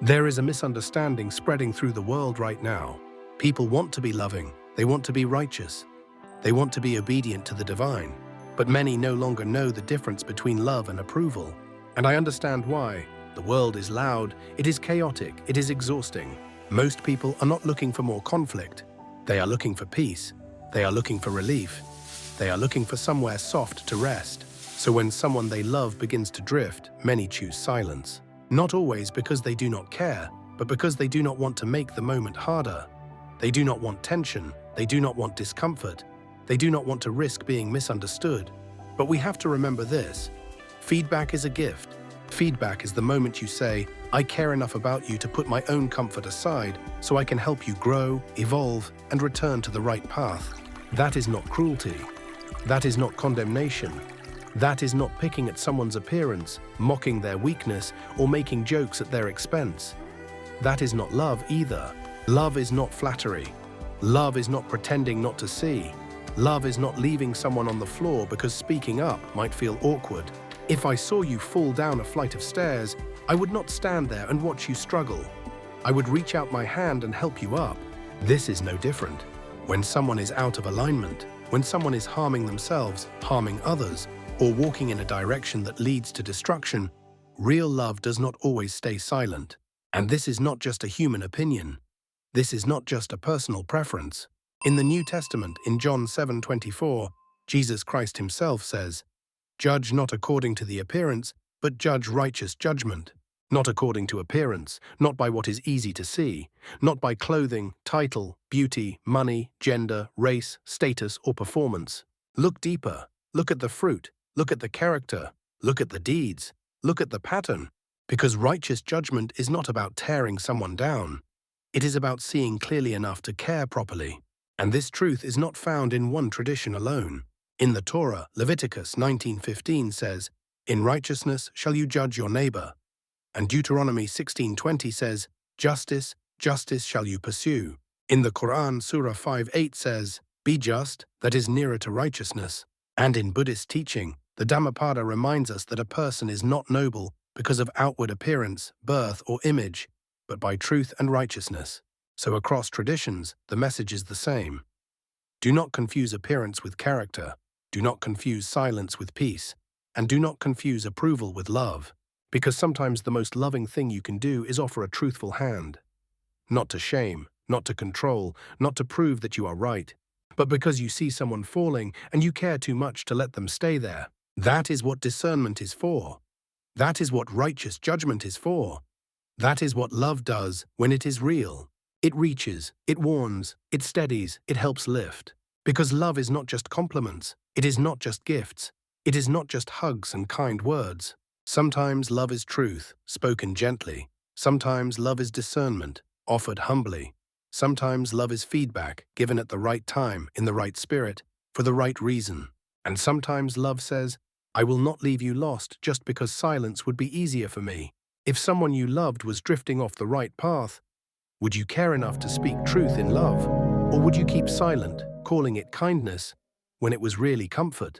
There is a misunderstanding spreading through the world right now. People want to be loving, they want to be righteous, they want to be obedient to the divine, but many no longer know the difference between love and approval. And I understand why. The world is loud, it is chaotic, it is exhausting. Most people are not looking for more conflict. They are looking for peace. They are looking for relief. They are looking for somewhere soft to rest. So when someone they love begins to drift, many choose silence. Not always because they do not care, but because they do not want to make the moment harder. They do not want tension. They do not want discomfort. They do not want to risk being misunderstood. But we have to remember this. Feedback is a gift. Feedback is the moment you say, I care enough about you to put my own comfort aside so I can help you grow, evolve, and return to the right path. That is not cruelty. That is not condemnation. That is not picking at someone's appearance, mocking their weakness, or making jokes at their expense. That is not love either. Love is not flattery. Love is not pretending not to see. Love is not leaving someone on the floor because speaking up might feel awkward. If I saw you fall down a flight of stairs, I would not stand there and watch you struggle. I would reach out my hand and help you up. This is no different. When someone is out of alignment, when someone is harming themselves, harming others, or walking in a direction that leads to destruction, real love does not always stay silent. And this is not just a human opinion. This is not just a personal preference. In the New Testament, in John 7:24, Jesus Christ himself says, Judge not according to the appearance, but judge righteous judgment. Not according to appearance, not by what is easy to see, not by clothing, title, beauty, money, gender, race, status, or performance. Look deeper. Look at the fruit. Look at the character. Look at the deeds. Look at the pattern. Because righteous judgment is not about tearing someone down. It is about seeing clearly enough to care properly. And this truth is not found in one tradition alone. In the Torah, Leviticus 19:15 says, In righteousness shall you judge your neighbor. And Deuteronomy 16:20 says, Justice, justice shall you pursue. In the Quran, Surah 5:8 says, Be just, that is nearer to righteousness. And in Buddhist teaching, the Dhammapada reminds us that a person is not noble because of outward appearance, birth, or image, but by truth and righteousness. So across traditions, the message is the same. Do not confuse appearance with character. Do not confuse silence with peace. And do not confuse approval with love. Because sometimes the most loving thing you can do is offer a truthful hand. Not to shame, not to control, not to prove that you are right, but because you see someone falling and you care too much to let them stay there. That is what discernment is for. That is what righteous judgment is for. That is what love does when it is real. It reaches, it warns, it steadies, it helps lift. Because love is not just compliments, it is not just gifts, it is not just hugs and kind words. Sometimes love is truth, spoken gently. Sometimes love is discernment, offered humbly. Sometimes love is feedback, given at the right time, in the right spirit, for the right reason. And sometimes love says, I will not leave you lost just because silence would be easier for me. If someone you loved was drifting off the right path, would you care enough to speak truth in love? Or would you keep silent, calling it kindness, when it was really comfort?